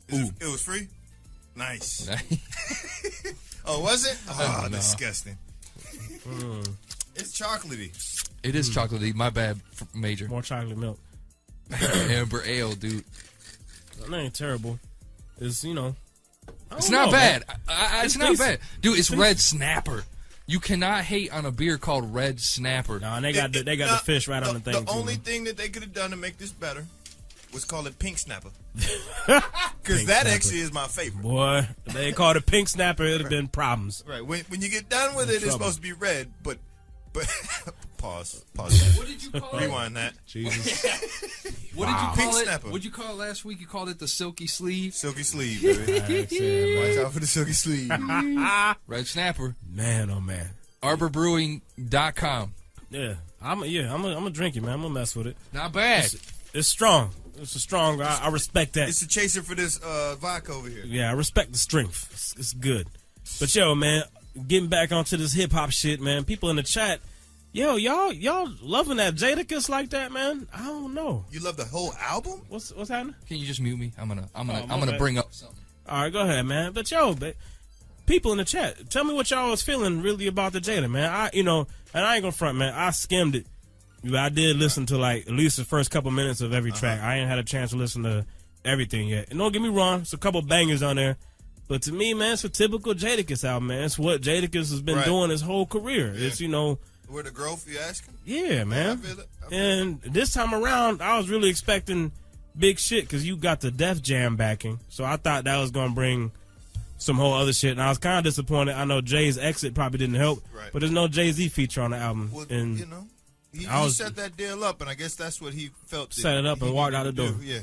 It was free? Nice. Oh, was it? Oh, disgusting. It's chocolatey. It is chocolatey. My bad, Major. More chocolate milk. Amber ale, dude. That ain't terrible. It's, It's not bad. It's not bad. Dude, it's Red Snapper. You cannot hate on a beer called Red Snapper. No, and they got the fish right on the thing. The only thing that they could have done to make this better was call it Pink Snapper. Because that actually is my favorite. Boy, if they called it Pink Snapper, it would have been problems. Right. When you get done with it, it's supposed to be red, but pause. What did you call it? Rewind that. Jesus. What did you call Pink it? Snapper. What'd you call it last week? You called it the Silky Sleeve? Silky sleeve, baby. Watch out for the silky sleeve. Red Snapper. Man, oh man. ArborBrewing.com. Yeah, I'm gonna drink it, man. I'm gonna mess with it. Not bad. It's strong. It's a strong. I respect that. It's a chaser for this vodka over here. Yeah, I respect the strength. It's good. But yo, man, getting back onto this hip hop shit, man. People in the chat, y'all loving that Jadakiss like that, man? I don't know. You love the whole album? What's happening? Can you just mute me? I'm gonna bring up something. All right, go ahead, man. But people in the chat, tell me what y'all was feeling really about the Jada, man. And I ain't gonna front, man. I skimmed it. I did listen to at least the first couple minutes of every track. I ain't had a chance to listen to everything yet. And don't get me wrong, it's a couple bangers on there. But to me, man, it's a typical Jadakiss album, man. It's what Jadakiss has been doing his whole career. Yeah. It's, Where the growth, you asking? Yeah, man. I feel it. And this time around, I was really expecting big shit because you got the Def Jam backing. So I thought that was going to bring some whole other shit. And I was kind of disappointed. I know Jay's exit probably didn't help. Right. But there's no Jay-Z feature on the album. Well, and he set that deal up, and I guess that's what he felt. Set it up and walked out the door. Yeah.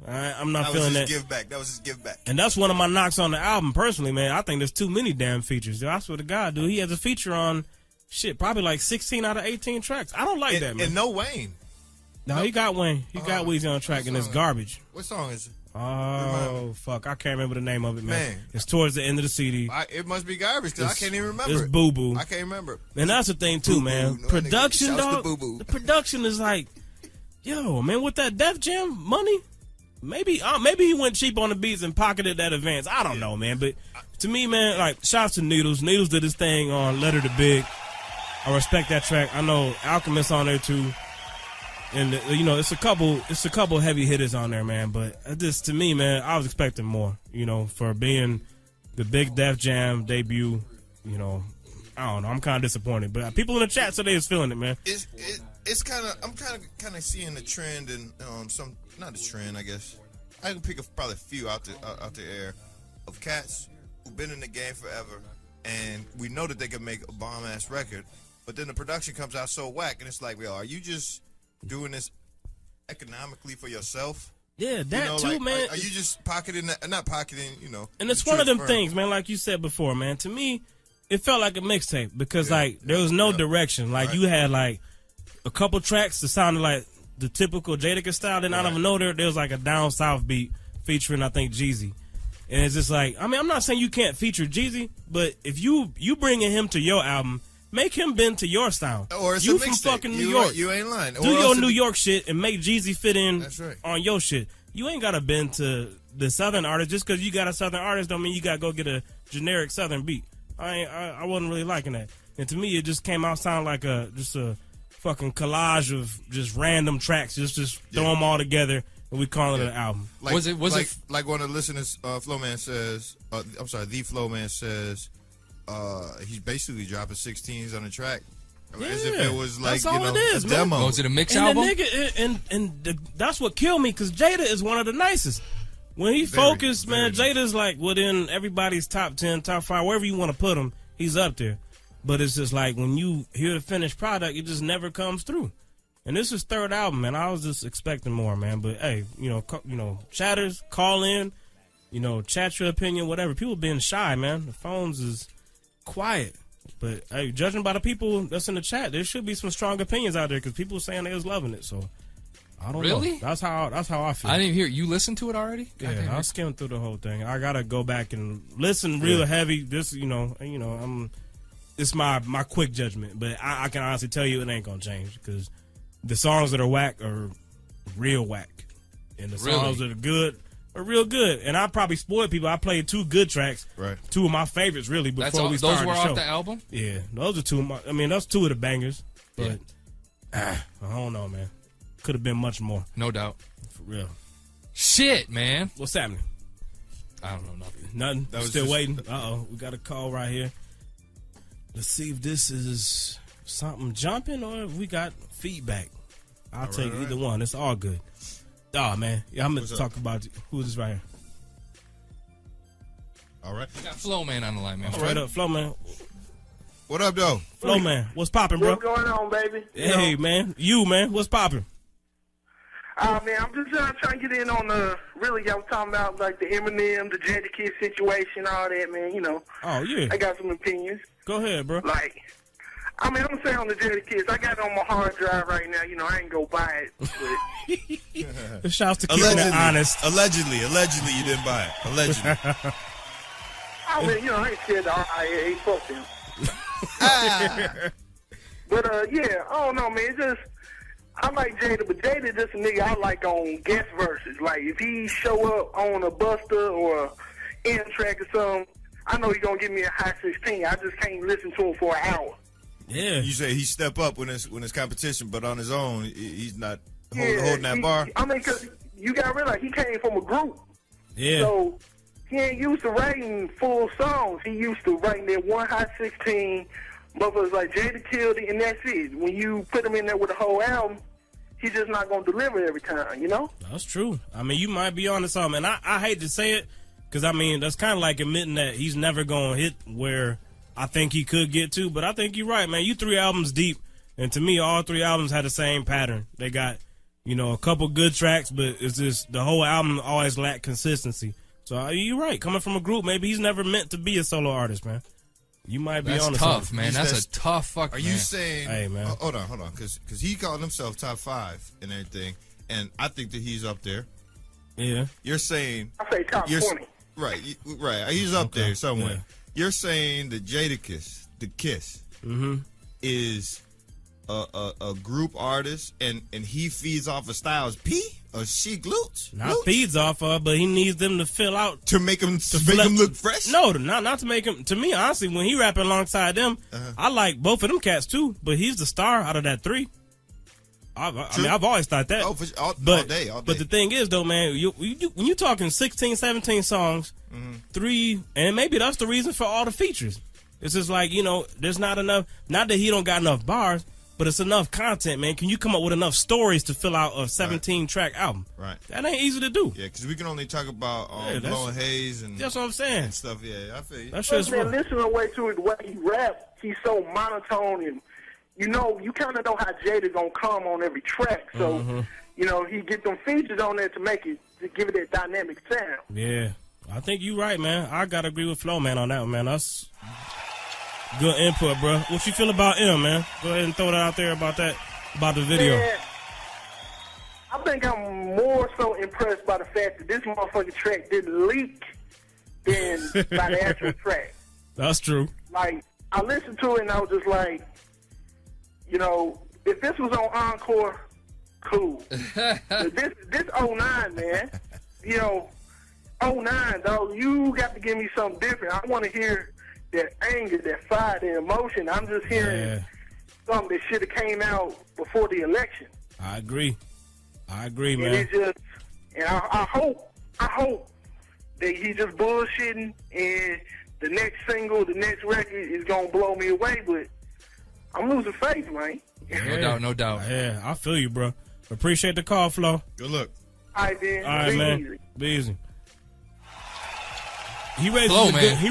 I'm not feeling that. That was his give back. And that's one of my knocks on the album, personally, man. I think there's too many damn features. I swear to God, dude. He has a feature on, probably like 16 out of 18 tracks. I don't like that, man. And no Wayne. No, he got Wayne. He got Weezy on the track, and it's garbage. What song is it? Oh, fuck. I can't remember the name of it, man. It's towards the end of the CD. It must be garbage because I can't even remember It's it. Boo Boo. I can't remember. And that's the thing, too, man. No, production, dog. The production is like, yo, man, with that Def Jam money, maybe he went cheap on the beats and pocketed that advance. I don't know, man. But to me, man, like, shouts to Needles. Needles did his thing on Letter to Big. I respect that track. I know Alchemist on there, too. And it's a couple heavy hitters on there, man. But this, to me, man, I was expecting more. For being the big Def Jam debut. I don't know. I'm kind of disappointed. But people in the chat said they was feeling it, man. It's kind of I'm kind of seeing the trend and some not a trend, I guess. I can pick probably a few out the air of cats who've been in the game forever, and we know that they can make a bomb ass record, but then the production comes out so whack, and it's like, are you just doing this economically for yourself? Yeah, that too, man. Are you just pocketing that? Not pocketing, And it's one of them things, man, like you said before, man. To me, it felt like a mixtape because, there was no direction. Like, you had, a couple tracks that sounded like the typical Jadakiss style. Then out of nowhere, there was, a down south beat featuring, I think, Jeezy. And it's just I'm not saying you can't feature Jeezy, but if you bringing him to your album, make him bend to your style. Or it's you from fucking New York. You ain't lying. Do your New York shit and make Jeezy fit in on your shit. You ain't got to bend to the Southern artist. Just because you got a Southern artist don't mean you got to go get a generic Southern beat. I wasn't really liking that. And to me, it just came out sound like just a fucking collage of just random tracks. Just throw them all together and we call it an album. Was it like one of the listeners, Flowman says, the Flowman says, he's basically dropping 16s on the track. As if it was that's all it is, a demo. Was it a mix and album? The nigga, that's what killed me because Jada is one of the nicest. When he focused, man, Jada's within everybody's top 10, top 5, wherever you want to put him, he's up there. But it's just when you hear the finished product, it just never comes through. And this is third album, man. I was just expecting more, man. But hey, chatters, call in, chat your opinion, whatever. People being shy, man. The phones is quiet. But hey, judging by the people that's in the chat, there should be some strong opinions out there because people are saying they was loving it. So I don't know. That's how I feel. I didn't hear it. You listened to it already? Yeah, I skimmed through the whole thing. I gotta go back and listen real heavy. This, it's my quick judgment, but I can honestly tell you it ain't gonna change because the songs that are whack are real whack, and the songs that are good are real good. And I probably spoiled people. I played 2 good tracks. Right. 2 of my favorites, really, before we started those were the show. off the album? Yeah, those are 2 of my, I mean, those 2 of the bangers. But, I don't know, man. Could have been much more. No doubt. For real. Shit, man. What's happening? I don't know nothing. Nothing. That was Still just- waiting. Uh-oh. We got a call right here. Let's see if this is something jumping or if we got feedback. I'll take either one. It's all good. Oh, man. Yeah, I'm going to talk about who's this right here. All right. We got Flow Man on the line, man. Straight up, Flow Man. What up, though? Flow Man, what's popping, bro? What's going on, baby? Hey, man. Man, what's popping? Man, I'm just trying to get in on really, y'all was talking about, like, the Eminem, the Jadakiss situation, all that, man, you know. Oh, yeah. I got some opinions. Go ahead, bro. Like, I mean, I'm going to say on the Jadakiss, I got it on my hard drive right now. You know, I ain't go buy it. But Shouts to keeping it honest. Allegedly, you didn't buy it. Allegedly. I mean, you know, I ain't scared to RIA. Fuck them. But, yeah, I don't know, man. It's just, I like Jada, but Jada just a nigga I like on guest verses. Like, if he show up on a Buster or a M-Track or something, I know he's going to give me a high 16. I just can't listen to him for an hour. Yeah. You say he step up when it's competition, but on his own, he's not holding that bar. I mean, because you got to realize he came from a group. Yeah. So he ain't used to writing full songs. He used to writing that one hot 16. Motherfuckers like Jada killed it, and that's it. When you put him in there with a whole album, he's just not going to deliver every time, you know? That's true. I mean, you might be onto something. And I hate to say it, because, I mean, that's kind of like admitting that he's never going to hit where I think he could get to. But I think you're right, man. You 3 albums deep. And to me, all 3 albums had the same pattern. They got, you know, a couple good tracks, but it's just the whole album always lacked consistency. So you're right. Coming from a group, maybe he's never meant to be a solo artist, man. You might be on That's tough, man. That's a tough fuck. Are you saying? Hey, man. Hold on, because he called himself top 5 and everything, and I think that he's up there. Yeah. You're saying I say top 20. Right. He's up there somewhere. Yeah. You're saying that Jadakiss, the Kiss, is a group artist, and he feeds off of Styles P or She glutes. Not feeds off of, but he needs them to fill out. To make him look fresh? No, not to make him. To me, honestly, when he rapping alongside them, I like both of them cats too. But he's the star out of that 3. I mean, I've always thought that. Oh, all day. But the thing is, though, man, when you're talking 16, 17 songs, 3, and maybe that's the reason for all the features. It's just like, you know, there's not enough. Not that he don't got enough bars, but it's enough content, man. Can you come up with enough stories to fill out a 17-track album? Right. That ain't easy to do. Yeah, because we can only talk about Blowing Haze and That's what I'm saying. and stuff. Yeah, I feel you. That Plus, shit's man, rough. listen to the way he rap. He's so monotone, and you know, you kind of know how Jada gonna come on every track. So, you know, he get them features on there to give it that dynamic sound. Yeah. I think you're right, man. I gotta agree with Flo, man, on that one, man. That's good input, bro. What you feel about M, man? Go ahead and throw that out there about the video. Man, I think I'm more so impressed by the fact that this motherfucking track didn't leak than by the actual track. That's true. Like, I listened to it and I was just like, you know, if this was on Encore, cool. But this 09, man, you know, 09, dog, you got to give me something different. I want to hear that anger, that fire, that emotion. I'm just hearing something that should have came out before the election. I agree, And man. it's just, and I hope that he just bullshitting and the next single, the next record is gonna blow me away. But I'm losing faith, man. No doubt. Yeah, I feel you, bro. Appreciate the call, Flo. Good luck. All right, then. All right, Be man. easy. Be easy. He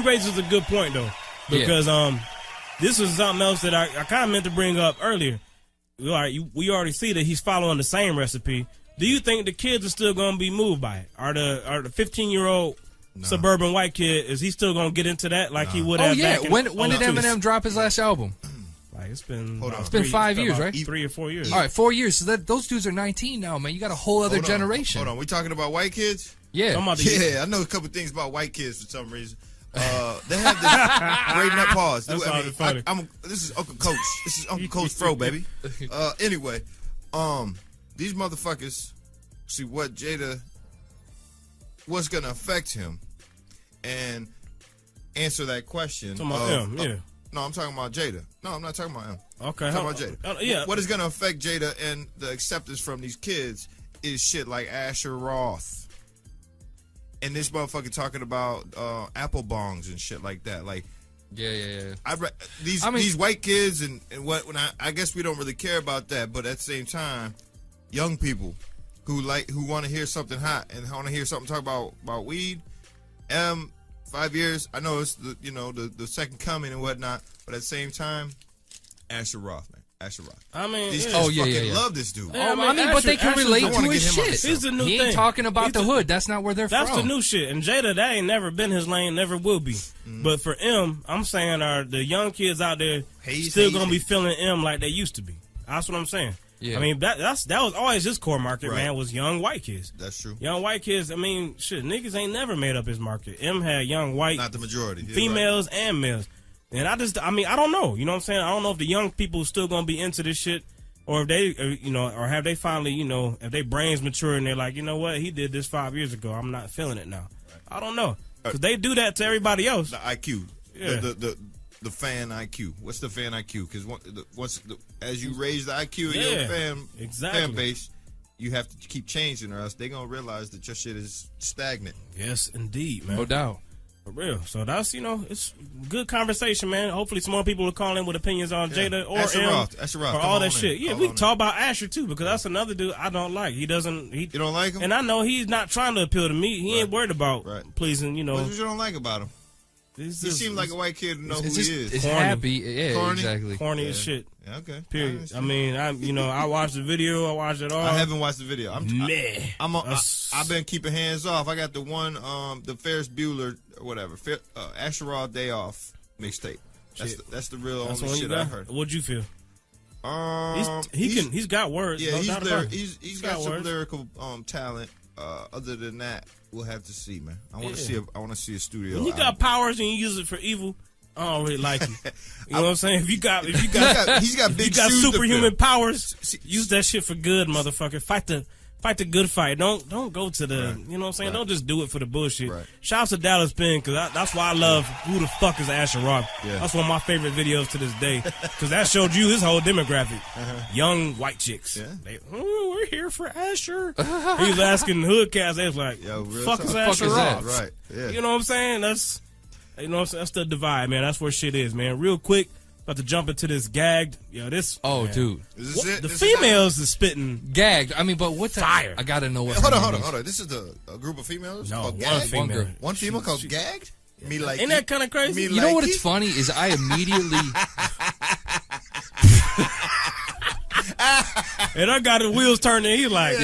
raises a good point though, because this is something else that I kind of meant to bring up earlier. We already see that he's following the same recipe. Do you think the kids are still going to be moved by it? Are the 15-year-old suburban white kid, is he still going to get into that like he would Oh have? yeah. Back in When did Eminem drop his last album? Like it's been Hold on. It's been 5 years, right? 3 or 4 years. All right, 4 years. So those dudes are 19 now, man. You got a whole other generation. Hold on. We talking about white kids? Yeah. Talking about the- Yeah, I know a couple things about white kids for some reason. They have this great nut pause. That's funny. This is Uncle Coach. This is Uncle Coach Fro, baby. Anyway, these motherfuckers see what Jada what's gonna affect him, and answer that question. Talking about him, yeah. No, I'm talking about Jada. No, I'm not talking about him. Okay, I'm talking about Jada. Yeah. What is gonna affect Jada and the acceptance from these kids is shit like Asher Roth. And this motherfucker talking about apple bongs and shit like that. Like, yeah. These white kids and what? When I guess we don't really care about that, but at the same time, young people who want to hear something hot and want to hear something talk about weed. 5 years. I know it's the second coming and whatnot, but at the same time, Asher Roth, man. Asher Roth. I mean, these yeah. kids love this dude. Yeah, but they can relate to his shit. He's the new he thing. ain't talking about the hood. That's not where they're from. That's the new shit. And Jada, that ain't never been his lane, never will be. But for M, I'm saying the young kids out there still gonna be feeling M like they used to be. That's what I'm saying. Yeah. I mean, that was always his core market, man, was young white kids. That's true. Young white kids, I mean, shit, niggas ain't never made up his market. M had young white. Not the majority. Females and males. And I don't know. You know what I'm saying? I don't know if the young people still going to be into this shit or if they, or have they finally, if their brains mature and they're like, you know what? He did this 5 years ago. I'm not feeling it now. Right. I don't know. Because they do that to everybody else. The IQ. Yeah. The fan IQ. What's the fan IQ? Because as you raise the IQ of your fan base, you have to keep changing or else they're going to realize that your shit is stagnant. Yes, indeed, man. No doubt. For real. So that's, it's good conversation, man. Hopefully some more people will call in with opinions on Jada or Asher M Roth. or all that shit. Yeah, we can talk about Asher too because that's another dude I don't like. You don't like him? And I know he's not trying to appeal to me. He ain't worried about pleasing, What you don't like about him? He seems like a white kid who knows who he is. It's happy. Yeah, corny? Exactly. Corny as shit. Yeah, okay. Period. I mean, I watched the video. I watched it all. I haven't watched the video. I've been keeping hands off. I got the one, the Ferris Bueller or whatever, Asher Roth Day Off mixtape. That's the real only shit I heard. What'd you feel? He's got words. Yeah, no he's got some lyrical talent. Other than that, we'll have to see, man. I want to see a studio. When you got powers and you use it for evil, I don't really like you. You know what I'm saying? If you got superhuman powers, use that shit for good, motherfucker. Fight the good fight. Don't go to the, you know what I'm saying? Don't just do it for the bullshit. Right. Shouts to Dallas Penn, because that's why I love Who the Fuck is Asher Roth. Yeah. That's one of my favorite videos to this day, because that showed you his whole demographic. Young white chicks. Yeah. We're here for Asher. He was asking hood cats, they was like, fuck is Asher Roth? Right. Yeah. You know what I'm saying? That's the divide, man. That's where shit is, man. Real quick, about to jump into this gagged. Dude. Is this it? The females is spitting gagged. I mean, but what's fire? I gotta know what. Hold on. This is a group of females? No, called one female. One female called Gagged? Me like Ain't that kind of crazy? You know what? It's funny is I immediately. And I got the wheels turning. He's like,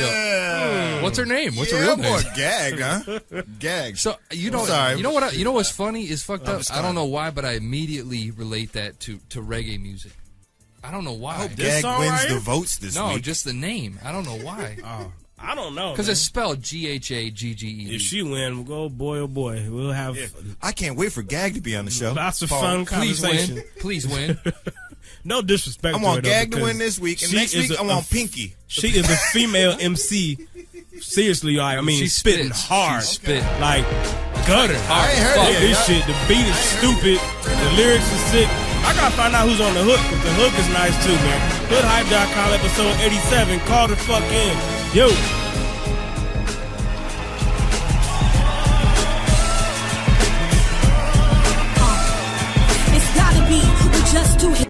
what's her name? What's her real name? Boy, Gagged, huh? Gagged. So you know what? You know what's funny is fucked up. I don't know why, but I immediately relate that to reggae music. I don't know why. I hope Gag wins the votes this week. No, just the name. I don't know why. I don't know. Because it's spelled G-H-A-G-G-E-D. If she win, oh boy, we'll have. Yeah. I can't wait for Gag to be on the show. Lots of fun conversation. Please win. No disrespect. I want Gag to win this week, and next week I want Pinky. She is a female MC. Seriously, I mean, she's spitting hard. She spit. Like, gutter. I ain't heard it. This shit, the beat is stupid. The lyrics are sick. I gotta find out who's on the hook, because the hook is nice too, man. Hoodhype.com, episode 87. Call the fuck in. Yo. It's gotta be, we're just too